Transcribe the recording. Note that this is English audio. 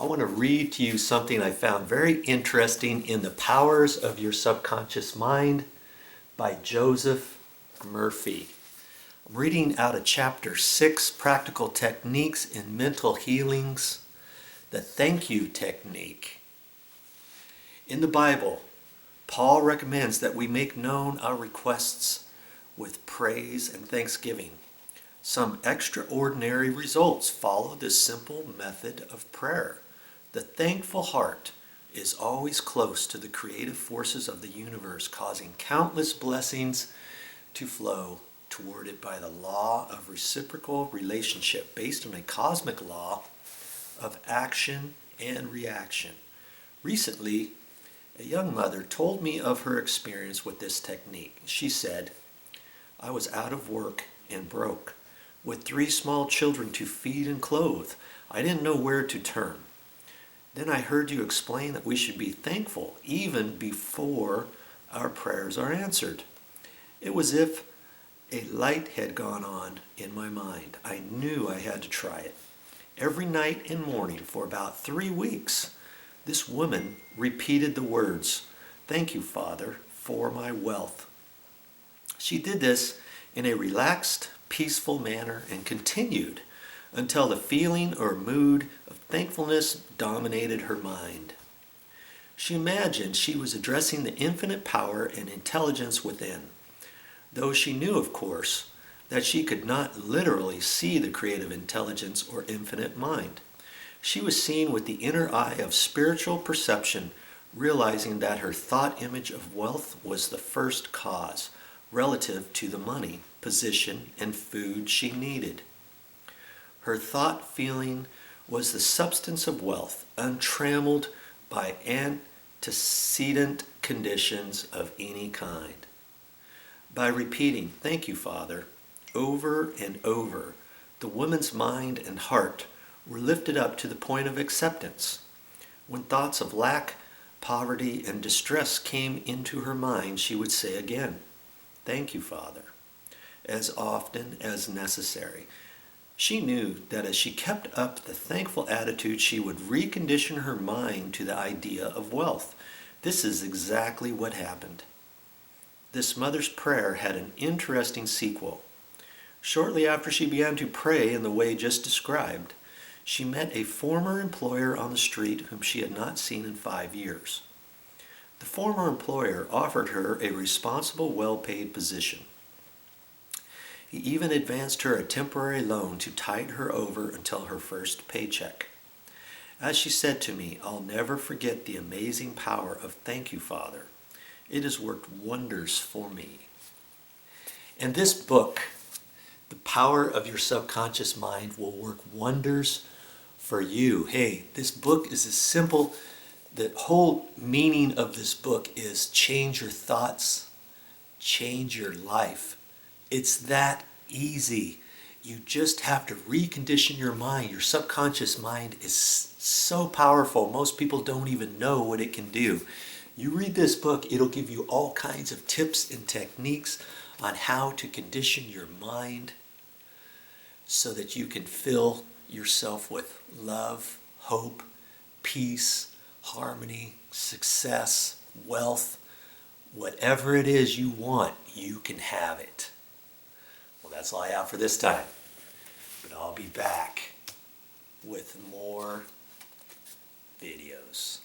I want to read to you something I found very interesting in The Powers of Your Subconscious Mind by Joseph Murphy. I'm reading out of Chapter 6, Practical Techniques in Mental Healings, the Thank You Technique. In the Bible, Paul recommends that we make known our requests with praise and thanksgiving. Some extraordinary results follow this simple method of prayer. The thankful heart is always close to the creative forces of the universe, causing countless blessings to flow toward it by the law of reciprocal relationship based on a cosmic law of action and reaction. Recently, a young mother told me of her experience with this technique. She said, "I was out of work and broke, with 3 small children to feed and clothe. I didn't know where to turn. Then I heard you explain that we should be thankful even before our prayers are answered. It was as if a light had gone on in my mind. I knew I had to try it. Every night and morning for about 3 weeks, this woman repeated the words, 'Thank you, Father, for my wealth.' She did this in a relaxed, peaceful manner and continued until the feeling or mood of thankfulness dominated her mind. She imagined she was addressing the infinite power and intelligence within, though she knew, of course, that she could not literally see the creative intelligence or infinite mind. She was seeing with the inner eye of spiritual perception, realizing that her thought image of wealth was the first cause, relative to the money, position, and food she needed. Her thought feeling was the substance of wealth, untrammeled by antecedent conditions of any kind. By repeating, 'Thank you, Father,' over and over, the woman's mind and heart were lifted up to the point of acceptance. When thoughts of lack, poverty, and distress came into her mind, she would say again, 'Thank you, Father,' as often as necessary. She knew that as she kept up the thankful attitude, she would recondition her mind to the idea of wealth. This is exactly what happened. This mother's prayer had an interesting sequel. Shortly after she began to pray in the way just described, she met a former employer on the street whom she had not seen in 5 years. The former employer offered her a responsible, well-paid position. He even advanced her a temporary loan to tide her over until her first paycheck. As she said to me, 'I'll never forget the amazing power of thank you, Father. It has worked wonders for me.'" And this book, The Power of Your Subconscious Mind, will work wonders for you. Hey, this book is as simple. The whole meaning of this book is change your thoughts, change your life. It's that easy. You just have to recondition your mind. Your subconscious mind is so powerful. Most people don't even know what it can do. You read this book, it'll give you all kinds of tips and techniques on how to condition your mind so that you can fill yourself with love, hope, peace, harmony, success, wealth. Whatever it is you want, you can have it. Well, that's all I have for this time. But I'll be back with more videos.